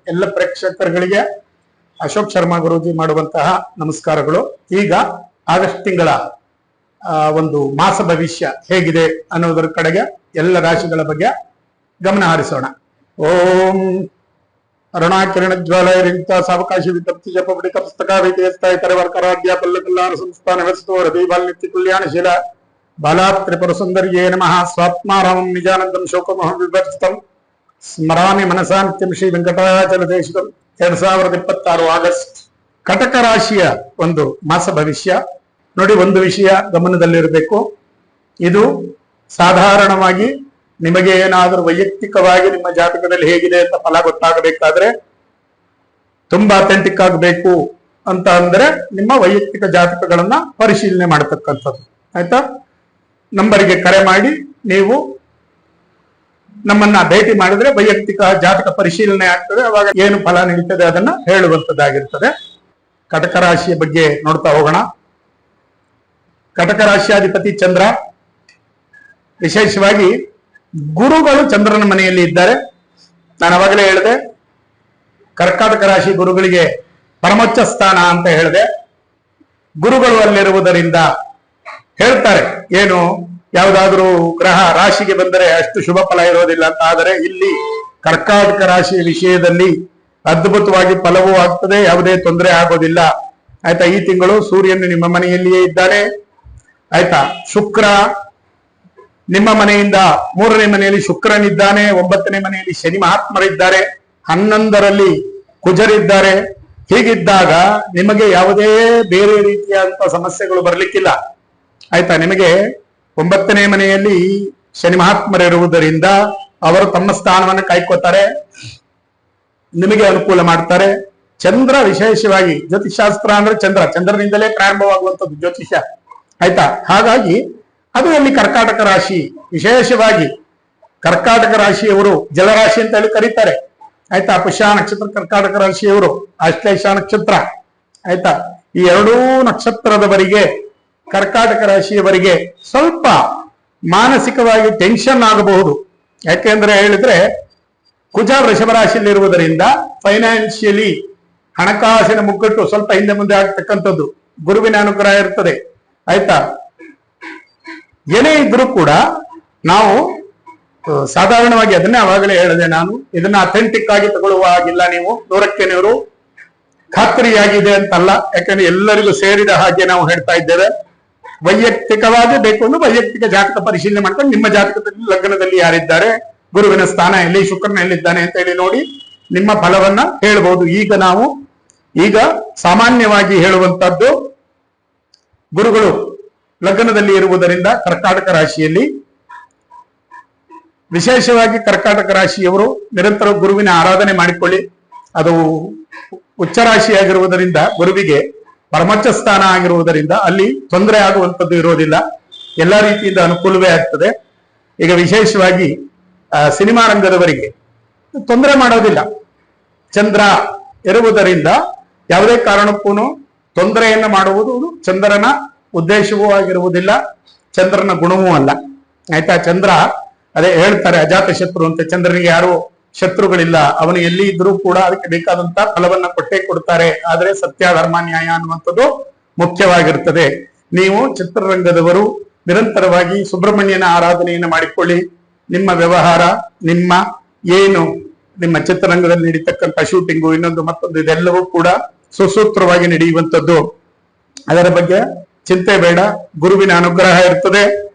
ಎಲ್ಲ ಪ್ರೇಕ್ಷಕರಿಗೆ ಅಶೋಕ್ ಶರ್ಮಾ ಗುರೂಜಿ ಮಾಡುವಂತಹ ನಮಸ್ಕಾರಗಳು. ಈಗ ಆಗಸ್ಟ್ ತಿಂಗಳ ಒಂದು ಮಾಸ ಭವಿಷ್ಯ ಹೇಗಿದೆ ಅನ್ನೋದರ ಕಡೆಗೆ ಎಲ್ಲ ರಾಶಿಗಳ ಬಗ್ಗೆ ಗಮನ ಹರಿಸೋಣ. ಓಂ ಅರುಣಾಕಿರಣ ಜ್ವಾಲಯರಿಂತ ಸಾವಕಾಶಿ ವಿತಪ್ತಿ ಜಪಪಡಿಕ ಪುಸ್ತಕ ವೈದ್ಯಸ್ತಾಯ ತರವರ್ಕರಾಧ್ಯ ಪಲ್ಲಕಲ್ಲಾರ ಸಂಸ್ಥಾನ ವ್ಯವಸ್ಥೋ ರವಿ ಬಾಲ್ನಿತ್ಯ ಕಲ್ಯಾಣಶೀಲ ಬಾಲಾತ್ ತ್ರಿಪುರ ಸುಂದರ್ಯೇ ನಮಃ. ಸ್ವಾತ್ಮಾರಾಮಂ ನಿಜಾನಂದಂ ಶೋಕಮೋಹಂ ವಿವರ್ಜಿತಂ ಸ್ಮರಾಮಿ ಮನಸಾ ನಿತ್ಯಂ ಶ್ರೀ ವೆಂಕಟಾಚಲ ದೇಶಿಕಂ. 2026 ಆಗಸ್ಟ್ ಕಟಕ ರಾಶಿಯ ಒಂದು ಮಾಸ ಭವಿಷ್ಯ ನೋಡಿ. ಒಂದು ವಿಷಯ ಗಮನದಲ್ಲಿರಬೇಕು, ಇದು ಸಾಧಾರಣವಾಗಿ ನಿಮಗೆ ಏನಾದರೂ ವೈಯಕ್ತಿಕವಾಗಿ ನಿಮ್ಮ ಜಾತಕದಲ್ಲಿ ಹೇಗಿದೆ ಅಂತ ಫಲ ಗೊತ್ತಾಗಬೇಕಾದ್ರೆ ತುಂಬಾ ಅಥೆಂಟಿಕ್ ಆಗಬೇಕು ಅಂತ ಅಂದ್ರೆ ನಿಮ್ಮ ವೈಯಕ್ತಿಕ ಜಾತಕಗಳನ್ನ ಪರಿಶೀಲನೆ ಮಾಡತಕ್ಕಂಥದ್ದು. ಆಯ್ತಾ? ನಂಬರಿಗೆ ಕರೆ ಮಾಡಿ ನೀವು ನಮ್ಮನ್ನ ಭೇಟಿ ಮಾಡಿದ್ರೆ ವೈಯಕ್ತಿಕ ಜಾತಕ ಪರಿಶೀಲನೆ ಆಗ್ತದೆ. ಅವಾಗ ಏನು ಫಲ ನೀಡುತ್ತದೆ ಅದನ್ನ ಹೇಳುವಂತದ್ದಾಗಿರ್ತದೆ. ಕಟಕ ರಾಶಿಯ ಬಗ್ಗೆ ನೋಡ್ತಾ ಹೋಗೋಣ. ಕಟಕ ರಾಶಿಯಾಧಿಪತಿ ಚಂದ್ರ. ವಿಶೇಷವಾಗಿ ಗುರುಗಳು ಚಂದ್ರನ ಮನೆಯಲ್ಲಿ ಇದ್ದಾರೆ. ನಾನು ಅವಾಗಲೇ ಹೇಳಿದೆ, ಕರ್ಕಾಟಕ ರಾಶಿ ಗುರುಗಳಿಗೆ ಪರಮೋಚ್ಚ ಸ್ಥಾನ ಅಂತ ಹೇಳಿದೆ. ಗುರುಗಳು ಅಲ್ಲಿರುವುದರಿಂದ ಹೇಳ್ತಾರೆ ಏನು, ಯಾವುದಾದ್ರೂ ಗ್ರಹ ರಾಶಿಗೆ ಬಂದರೆ ಅಷ್ಟು ಶುಭ ಫಲ ಇರೋದಿಲ್ಲ ಅಂತ. ಆದರೆ ಇಲ್ಲಿ ಕರ್ಕಾಟಕ ರಾಶಿಯ ವಿಷಯದಲ್ಲಿ ಅದ್ಭುತವಾಗಿ ಫಲವೂ ಆಗ್ತದೆ, ಯಾವುದೇ ತೊಂದರೆ ಆಗೋದಿಲ್ಲ. ಆಯ್ತಾ? ಈ ತಿಂಗಳು ಸೂರ್ಯನು ನಿಮ್ಮ ಮನೆಯಲ್ಲಿಯೇ ಇದ್ದಾನೆ. ಆಯ್ತಾ? ಶುಕ್ರ ನಿಮ್ಮ ಮನೆಯಿಂದ 3ನೇ ಮನೆಯಲ್ಲಿ ಶುಕ್ರನಿದ್ದಾನೆ, 9ನೇ ಮನೆಯಲ್ಲಿ ಶನಿ ಮಹಾತ್ಮರಿದ್ದಾರೆ, 11ರಲ್ಲಿ ಕುಜರಿದ್ದಾರೆ. ಹೀಗಿದ್ದಾಗ ನಿಮಗೆ ಯಾವುದೇ ಬೇರೆ ರೀತಿಯಾದಂತಹ ಸಮಸ್ಯೆಗಳು ಬರ್ಲಿಕ್ಕಿಲ್ಲ. ಆಯ್ತಾ? ನಿಮಗೆ 9ನೇ ಮನೆಯಲ್ಲಿ ಶನಿ ಮಹಾತ್ಮರಿರುವುದರಿಂದ ಅವರು ತಮ್ಮ ಸ್ಥಾನವನ್ನು ಕಾಯ್ಕೋತಾರೆ, ನಿಮಗೆ ಅನುಕೂಲ ಮಾಡ್ತಾರೆ. ಚಂದ್ರ ವಿಶೇಷವಾಗಿ ಜ್ಯೋತಿಷಾಸ್ತ್ರ ಅಂದ್ರೆ ಚಂದ್ರನಿಂದಲೇ ಪ್ರಾರಂಭವಾಗುವಂಥದ್ದು ಜ್ಯೋತಿಷ. ಆಯ್ತಾ? ಹಾಗಾಗಿ ಅದು ಅಲ್ಲಿ ಕರ್ಕಾಟಕ ರಾಶಿ, ವಿಶೇಷವಾಗಿ ಕರ್ಕಾಟಕ ರಾಶಿಯವರು ಜಲರಾಶಿ ಅಂತ ಹೇಳಿ ಕರೀತಾರೆ. ಆಯ್ತಾ? ಪುಷ್ಯ ನಕ್ಷತ್ರ ಕರ್ಕಾಟಕ ರಾಶಿಯವರು, ಆಶ್ಲೇಷ ನಕ್ಷತ್ರ. ಆಯ್ತಾ? ಈ ಎರಡೂ ನಕ್ಷತ್ರದವರಿಗೆ, ಕರ್ಕಾಟಕ ರಾಶಿಯವರಿಗೆ ಸ್ವಲ್ಪ ಮಾನಸಿಕವಾಗಿ ಟೆನ್ಷನ್ ಆಗಬಹುದು. ಯಾಕೆಂದ್ರೆ ಹೇಳಿದ್ರೆ ಕುಜ ವೃಷಭ ರಾಶಿಯಲ್ಲಿರುವುದರಿಂದ ಫೈನಾನ್ಷಿಯಲಿ ಹಣಕಾಸಿನ ಮುಗ್ಗಟ್ಟು ಸ್ವಲ್ಪ ಹಿಂದೆ ಮುಂದೆ ಆಗ್ತಕ್ಕಂಥದ್ದು. ಗುರುವಿನ ಅನುಗ್ರಹ ಇರ್ತದೆ. ಆಯ್ತಾ? ಏನೇ ಇದ್ರೂ ಕೂಡ ನಾವು ಸಾಧಾರಣವಾಗಿ ಅದನ್ನೇ ಅವಾಗಲೇ ಹೇಳಿದೆ ನಾನು, ಇದನ್ನ ಅಥೆಂಟಿಕ್ ಆಗಿ ತಗೊಳ್ಳುವ ಹಾಗಿಲ್ಲ. ನೀವು 100ಕ್ಕೆ 100 ಖಾತ್ರಿಯಾಗಿದೆ ಅಂತಲ್ಲ. ಯಾಕಂದ್ರೆ ಎಲ್ಲರಿಗೂ ಸೇರಿದ ಹಾಗೆ ನಾವು ಹೇಳ್ತಾ ಇದ್ದೇವೆ. ವೈಯಕ್ತಿಕವಾಗಿ ಬೇಕು ಅಂದ್ರೆ ವೈಯಕ್ತಿಕ ಜಾತಕ ಪರಿಶೀಲನೆ ಮಾಡ್ಕೊಂಡು ನಿಮ್ಮ ಜಾತಕದಲ್ಲಿ ಲಗ್ನದಲ್ಲಿ ಯಾರಿದ್ದಾರೆ, ಗುರುವಿನ ಸ್ಥಾನ ಎಲ್ಲಿ, ಶುಕ್ರನ ಎಲ್ಲಿದ್ದಾನೆ ಅಂತ ಹೇಳಿ ನೋಡಿ ನಿಮ್ಮ ಫಲವನ್ನ ಹೇಳ್ಬಹುದು. ಈಗ ಸಾಮಾನ್ಯವಾಗಿ ಹೇಳುವಂತದ್ದು, ಗುರುಗಳು ಲಗ್ನದಲ್ಲಿ ಇರುವುದರಿಂದ ಕರ್ಕಾಟಕ ರಾಶಿಯಲ್ಲಿ, ವಿಶೇಷವಾಗಿ ಕರ್ಕಾಟಕ ರಾಶಿಯವರು ನಿರಂತರ ಗುರುವಿನ ಆರಾಧನೆ ಮಾಡಿಕೊಳ್ಳಿ. ಅದು ಉಚ್ಚ ರಾಶಿಯಾಗಿರುವುದರಿಂದ ಗುರುವಿಗೆ ಪರಮೋಚ್ಚ ಸ್ಥಾನ ಆಗಿರುವುದರಿಂದ ಅಲ್ಲಿ ತೊಂದರೆ ಆಗುವಂಥದ್ದು ಇರೋದಿಲ್ಲ, ಎಲ್ಲಾ ರೀತಿಯಿಂದ ಅನುಕೂಲವೇ ಆಗ್ತದೆ. ಈಗ ವಿಶೇಷವಾಗಿ ಸಿನಿಮಾ ರಂಗದವರಿಗೆ ತೊಂದರೆ ಮಾಡೋದಿಲ್ಲ. ಚಂದ್ರ ಇರುವುದರಿಂದ ಯಾವುದೇ ಕಾರಣಕ್ಕೂ ತೊಂದರೆಯನ್ನ ಮಾಡುವುದು ಚಂದ್ರನ ಉದ್ದೇಶವೂ ಆಗಿರುವುದಿಲ್ಲ, ಚಂದ್ರನ ಗುಣವೂ ಅಲ್ಲ. ಆಯ್ತಾ? ಚಂದ್ರ ಅದೇ ಹೇಳ್ತಾರೆ ಅಜಾತ ಶತ್ರು ಅಂತ. ಚಂದ್ರನಿಗೆ ಯಾರು ಶತ್ರುಗಳಿಲ್ಲ, ಅವನು ಎಲ್ಲಿ ಇದ್ರೂ ಕೂಡ ಅದಕ್ಕೆ ಬೇಕಾದಂತ ಫಲವನ್ನ ಕೊಟ್ಟೇ ಕೊಡ್ತಾರೆ. ಆದ್ರೆ ಸತ್ಯ ಧರ್ಮ ನ್ಯಾಯ ಅನ್ನುವಂಥದ್ದು ಮುಖ್ಯವಾಗಿರ್ತದೆ. ನೀವು ಚಿತ್ರರಂಗದವರು ನಿರಂತರವಾಗಿ ಸುಬ್ರಹ್ಮಣ್ಯನ ಆರಾಧನೆಯನ್ನು ಮಾಡಿಕೊಳ್ಳಿ. ನಿಮ್ಮ ವ್ಯವಹಾರ, ನಿಮ್ಮ ಚಿತ್ರರಂಗದಲ್ಲಿ ನಡೀತಕ್ಕಂಥ ಶೂಟಿಂಗು, ಇನ್ನೊಂದು ಮತ್ತೊಂದು, ಇದೆಲ್ಲವೂ ಕೂಡ ಸುಸೂತ್ರವಾಗಿ ನಡೆಯುವಂಥದ್ದು. ಅದರ ಬಗ್ಗೆ ಚಿಂತೆ ಬೇಡ, ಗುರುವಿನ ಅನುಗ್ರಹ ಇರ್ತದೆ.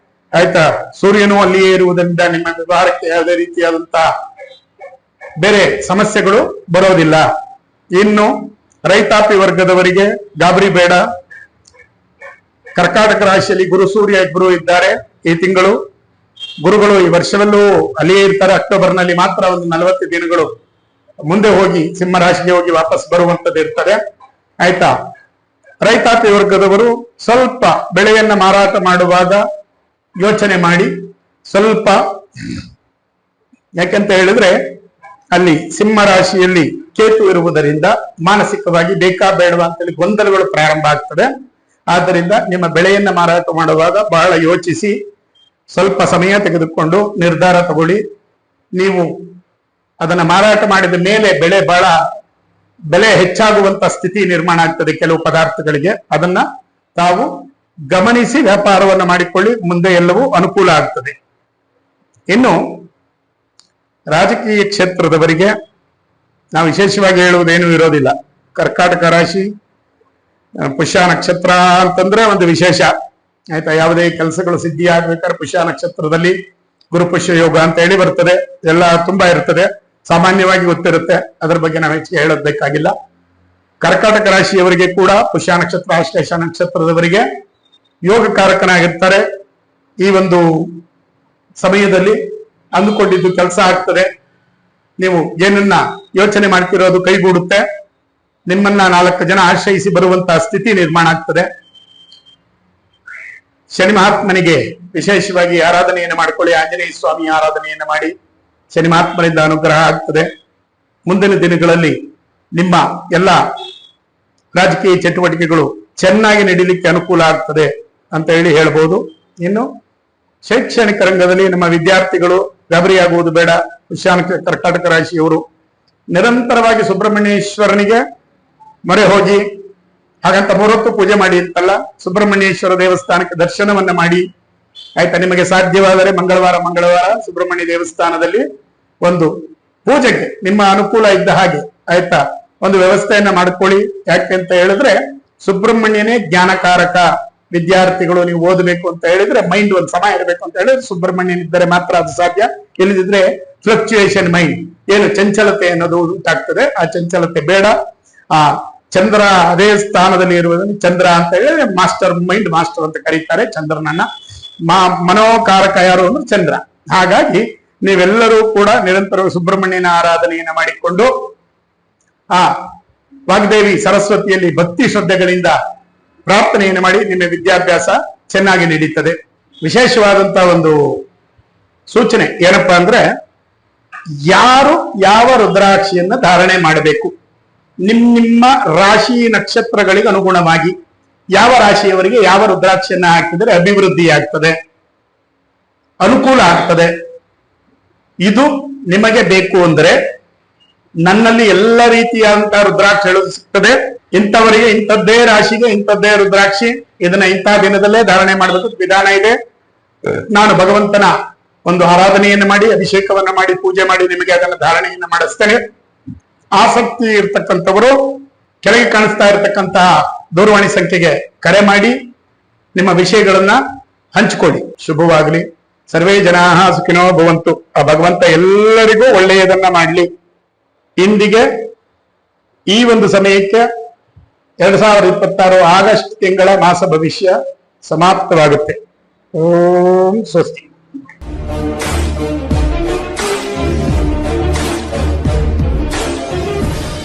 ಆಯ್ತಾ? ಸೂರ್ಯನು ಅಲ್ಲಿಯೇ ಇರುವುದರಿಂದ ನಿಮ್ಮ ವ್ಯವಹಾರಕ್ಕೆ ಯಾವುದೇ ರೀತಿಯಾದಂತಹ ಬೇರೆ ಸಮಸ್ಯೆಗಳು ಬರೋದಿಲ್ಲ. ಇನ್ನು ರೈತಾಪಿ ವರ್ಗದವರಿಗೆ ಗಾಬರಿ ಬೇಡ. ಕರ್ಕಾಟಕ ರಾಶಿಯಲ್ಲಿ ಗುರು ಸೂರ್ಯ ಇಬ್ಬರು ಇದ್ದಾರೆ ಈ ತಿಂಗಳು. ಗುರುಗಳು ಈ ವರ್ಷದಲ್ಲೂ ಅಲ್ಲಿಯೇ ಇರ್ತಾರೆ. ಅಕ್ಟೋಬರ್ನಲ್ಲಿ ಮಾತ್ರ ಒಂದು 40 ದಿನಗಳು ಮುಂದೆ ಹೋಗಿ ಸಿಂಹ ರಾಶಿಗೆ ಹೋಗಿ ವಾಪಸ್ ಬರುವಂತದ್ದು ಇರ್ತದೆ. ಆಯ್ತಾ? ರೈತಾಪಿ ವರ್ಗದವರು ಸ್ವಲ್ಪ ಬೆಳೆಯನ್ನ ಮಾರಾಟ ಮಾಡುವಾಗ ಯೋಚನೆ ಮಾಡಿ ಸ್ವಲ್ಪ, ಯಾಕಂತ ಹೇಳಿದ್ರೆ ಅಲ್ಲಿ ಸಿಂಹ ರಾಶಿಯಲ್ಲಿ ಕೇತು ಇರುವುದರಿಂದ ಮಾನಸಿಕವಾಗಿ ಬೇಕಾ ಬೇಡವಾ ಅಂತೇಳಿ ಗೊಂದಲಗಳು ಪ್ರಾರಂಭ ಆಗ್ತದೆ. ಆದ್ದರಿಂದ ನಿಮ್ಮ ಬೆಳೆಯನ್ನ ಮಾರಾಟ ಮಾಡುವಾಗ ಬಹಳ ಯೋಚಿಸಿ ಸ್ವಲ್ಪ ಸಮಯ ತೆಗೆದುಕೊಂಡು ನಿರ್ಧಾರ ತಗೊಳ್ಳಿ. ನೀವು ಅದನ್ನ ಮಾರಾಟ ಮಾಡಿದ ಮೇಲೆ ಬೆಲೆ ಹೆಚ್ಚಾಗುವಂತ ಸ್ಥಿತಿ ನಿರ್ಮಾಣ ಆಗ್ತದೆ ಕೆಲವು ಪದಾರ್ಥಗಳಿಗೆ. ಅದನ್ನ ತಾವು ಗಮನಿಸಿ ವ್ಯಾಪಾರವನ್ನು ಮಾಡಿಕೊಳ್ಳಿ, ಮುಂದೆ ಎಲ್ಲವೂ ಅನುಕೂಲ ಆಗ್ತದೆ. ಇನ್ನು ರಾಜಕೀಯ ಕ್ಷೇತ್ರದವರಿಗೆ ನಾವು ವಿಶೇಷವಾಗಿ ಹೇಳುವುದೇನು ಇರೋದಿಲ್ಲ. ಕರ್ಕಾಟಕ ರಾಶಿ, ಪುಷ್ಯ ನಕ್ಷತ್ರ ಅಂತಂದ್ರೆ ಒಂದು ವಿಶೇಷ ಆಯ್ತಾ. ಯಾವುದೇ ಕೆಲಸಗಳು ಸಿದ್ಧಿ ಆಗ್ಬೇಕಾದ್ರೆ ಪುಷ್ಯ ನಕ್ಷತ್ರದಲ್ಲಿ ಗುರುಪುಷ್ಯ ಯೋಗ ಅಂತ ಹೇಳಿ ಬರ್ತದೆ. ಎಲ್ಲ ತುಂಬಾ ಇರ್ತದೆ, ಸಾಮಾನ್ಯವಾಗಿ ಗೊತ್ತಿರುತ್ತೆ, ಅದರ ಬಗ್ಗೆ ನಾವು ಹೆಚ್ಚಿಗೆ ಹೇಳೋದ್ ಬೇಕಾಗಿಲ್ಲ. ಕರ್ಕಾಟಕ ರಾಶಿಯವರಿಗೆ ಕೂಡ ಪುಷ್ಯ ನಕ್ಷತ್ರ, ಆಶ್ಲೇಷ ನಕ್ಷತ್ರದವರಿಗೆ ಯೋಗಕಾರಕನಾಗಿರ್ತಾರೆ. ಈ ಒಂದು ಸಮಯದಲ್ಲಿ ಅಂದುಕೊಂಡಿದ್ದು ಕೆಲಸ ಆಗ್ತದೆ. ನೀವು ಏನನ್ನ ಯೋಚನೆ ಮಾಡ್ತಿರೋದು ಕೈಗೂಡುತ್ತೆ. ನಿಮ್ಮನ್ನ 4 ಜನ ಆಶ್ರಯಿಸಿ ಬರುವಂತಹ ಸ್ಥಿತಿ ನಿರ್ಮಾಣ ಆಗ್ತದೆ. ಶನಿ ಮಹಾತ್ಮನಿಗೆ ವಿಶೇಷವಾಗಿ ಆರಾಧನೆಯನ್ನು ಮಾಡಿಕೊಳ್ಳಿ. ಆಂಜನೇಯ ಸ್ವಾಮಿ ಆರಾಧನೆಯನ್ನು ಮಾಡಿ ಶನಿ ಮಹಾತ್ಮನಿಂದ ಅನುಗ್ರಹ ಆಗ್ತದೆ. ಮುಂದಿನ ದಿನಗಳಲ್ಲಿ ನಿಮ್ಮ ಎಲ್ಲ ರಾಜಕೀಯ ಚಟುವಟಿಕೆಗಳು ಚೆನ್ನಾಗಿ ನಡೀಲಿಕ್ಕೆ ಅನುಕೂಲ ಆಗ್ತದೆ ಅಂತ ಹೇಳಿ ಹೇಳ್ಬೋದು. ಇನ್ನು ಶೈಕ್ಷಣಿಕ ರಂಗದಲ್ಲಿ ನಮ್ಮ ವಿದ್ಯಾರ್ಥಿಗಳು ಗಾಬರಿಯಾಗುವುದು ಬೇಡ. ಕರ್ಕಾಟಕ ರಾಶಿಯವರು ನಿರಂತರವಾಗಿ ಸುಬ್ರಹ್ಮಣ್ಯೇಶ್ವರನಿಗೆ ಮೊರೆ ಹೋಗಿ, ಹಾಗಂತ 3 ಹೊತ್ತು ಪೂಜೆ ಮಾಡಿ ಅಂತಲ್ಲ, ಸುಬ್ರಹ್ಮಣ್ಯೇಶ್ವರ ದೇವಸ್ಥಾನಕ್ಕೆ ದರ್ಶನವನ್ನ ಮಾಡಿ ಆಯ್ತಾ. ನಿಮಗೆ ಸಾಧ್ಯವಾದರೆ ಮಂಗಳವಾರ ಸುಬ್ರಹ್ಮಣ್ಯ ದೇವಸ್ಥಾನದಲ್ಲಿ ಒಂದು ಪೂಜೆಗೆ ನಿಮ್ಮ ಅನುಕೂಲ ಇದ್ದ ಹಾಗೆ ಆಯ್ತಾ ಒಂದು ವ್ಯವಸ್ಥೆಯನ್ನ ಮಾಡ್ಕೊಳ್ಳಿ. ಯಾಕೆ ಅಂತ ಹೇಳಿದ್ರೆ ಸುಬ್ರಹ್ಮಣ್ಯನೇ ಜ್ಞಾನಕಾರಕ. ವಿದ್ಯಾರ್ಥಿಗಳು ನೀವು ಓದಬೇಕು ಅಂತ ಹೇಳಿದ್ರೆ ಮೈಂಡ್ ಒಂದು ಸಮಯ ಇರಬೇಕು ಅಂತ ಹೇಳಿದ್ರೆ ಸುಬ್ರಹ್ಮಣ್ಯನ್ ಇದ್ದರೆ ಮಾತ್ರ ಅದು ಸಾಧ್ಯ. ಇಲ್ಲದಿದ್ರೆ ಫ್ಲಕ್ಚುಯೇಷನ್ ಮೈಂಡ್, ಏನು ಚಂಚಲತೆ ಅನ್ನೋದು ಉಂಟಾಗ್ತದೆ. ಆ ಚಂಚಲತೆ ಬೇಡ. ಆ ಚಂದ್ರ ಅದೇ ಸ್ಥಾನದಲ್ಲಿ ಇರುವುದನ್ನು ಚಂದ್ರ ಅಂತ ಹೇಳಿದ್ರೆ ಮಾಸ್ಟರ್ ಮೈಂಡ್, ಮಾಸ್ಟರ್ ಅಂತ ಕರೀತಾರೆ ಚಂದ್ರನನ್ನ. ಮನೋಕಾರಕ ಯಾರು ಅಂದ್ರೆ ಚಂದ್ರ. ಹಾಗಾಗಿ ನೀವೆಲ್ಲರೂ ಕೂಡ ನಿರಂತರ ಸುಬ್ರಹ್ಮಣ್ಯನ ಆರಾಧನೆಯನ್ನ ಮಾಡಿಕೊಂಡು ಆ ವಾಗ್ದೇವಿ ಸರಸ್ವತಿಯಲ್ಲಿ ಭಕ್ತಿ ಶ್ರದ್ಧೆಗಳಿಂದ ಪ್ರಾರ್ಥನೆಯನ್ನು ಮಾಡಿ ನಿಮ್ಮ ವಿದ್ಯಾಭ್ಯಾಸ ಚೆನ್ನಾಗಿ ನಡೀತದೆ. ವಿಶೇಷವಾದಂತಹ ಒಂದು ಸೂಚನೆ ಏನಪ್ಪಾ ಅಂದ್ರೆ, ಯಾರು ಯಾವ ರುದ್ರಾಕ್ಷಿಯನ್ನ ಧಾರಣೆ ಮಾಡಬೇಕು, ನಿಮ್ಮ ರಾಶಿ ನಕ್ಷತ್ರಗಳಿಗೆ ಅನುಗುಣವಾಗಿ ಯಾವ ರಾಶಿಯವರಿಗೆ ಯಾವ ರುದ್ರಾಕ್ಷಿಯನ್ನ ಹಾಕಿದರೆ ಅಭಿವೃದ್ಧಿ ಆಗ್ತದೆ, ಅನುಕೂಲ ಆಗ್ತದೆ. ಇದು ನಿಮಗೆ ಬೇಕು ಅಂದ್ರೆ ನನ್ನಲ್ಲಿ ಎಲ್ಲ ರೀತಿಯಾದಂತಹ ರುದ್ರಾಕ್ಷಿಗಳು ಸಿಗ್ತದೆ. ಇಂಥವರಿಗೆ ಇಂಥದ್ದೇ ರಾಶಿಗೆ ಇಂಥದ್ದೇ ರುದ್ರಾಕ್ಷಿ, ಇದನ್ನ ಇಂತಹ ದಿನದಲ್ಲೇ ಧಾರಣೆ ಮಾಡಬೇಕು ವಿಧಾನ ಇದೆ. ನಾನು ಭಗವಂತನ ಒಂದು ಆರಾಧನೆಯನ್ನು ಮಾಡಿ, ಅಭಿಷೇಕವನ್ನ ಮಾಡಿ, ಪೂಜೆ ಮಾಡಿ ನಿಮಗೆ ಅದನ್ನ ಧಾರಣೆಯನ್ನ ಮಾಡಿಸ್ತೇನೆ. ಆಸಕ್ತಿ ಇರ್ತಕ್ಕಂಥವರು ಕೆಳಗೆ ಕಾಣಿಸ್ತಾ ಇರತಕ್ಕಂತಹ ದೂರವಾಣಿ ಸಂಖ್ಯೆಗೆ ಕರೆ ಮಾಡಿ ನಿಮ್ಮ ವಿಷಯಗಳನ್ನ ಹಂಚಿಕೊಳ್ಳಿ. ಶುಭವಾಗಲಿ. ಸರ್ವೇ ಜನಾಃ ಸುಖಿನೋ ಭವಂತು. ಆ ಭಗವಂತ ಎಲ್ಲರಿಗೂ ಒಳ್ಳೆಯದನ್ನ ಮಾಡಲಿ. ಇಂದಿಗೆ ಈ ಒಂದು ಸಮಯಕ್ಕೆ 2026 ಆಗಸ್ಟ್ ತಿಂಗಳ ಮಾಸ ಭವಿಷ್ಯ ಸಮಾಪ್ತವಾಗುತ್ತೆ. ಓಂ ಸ್ವಸ್ತಿ.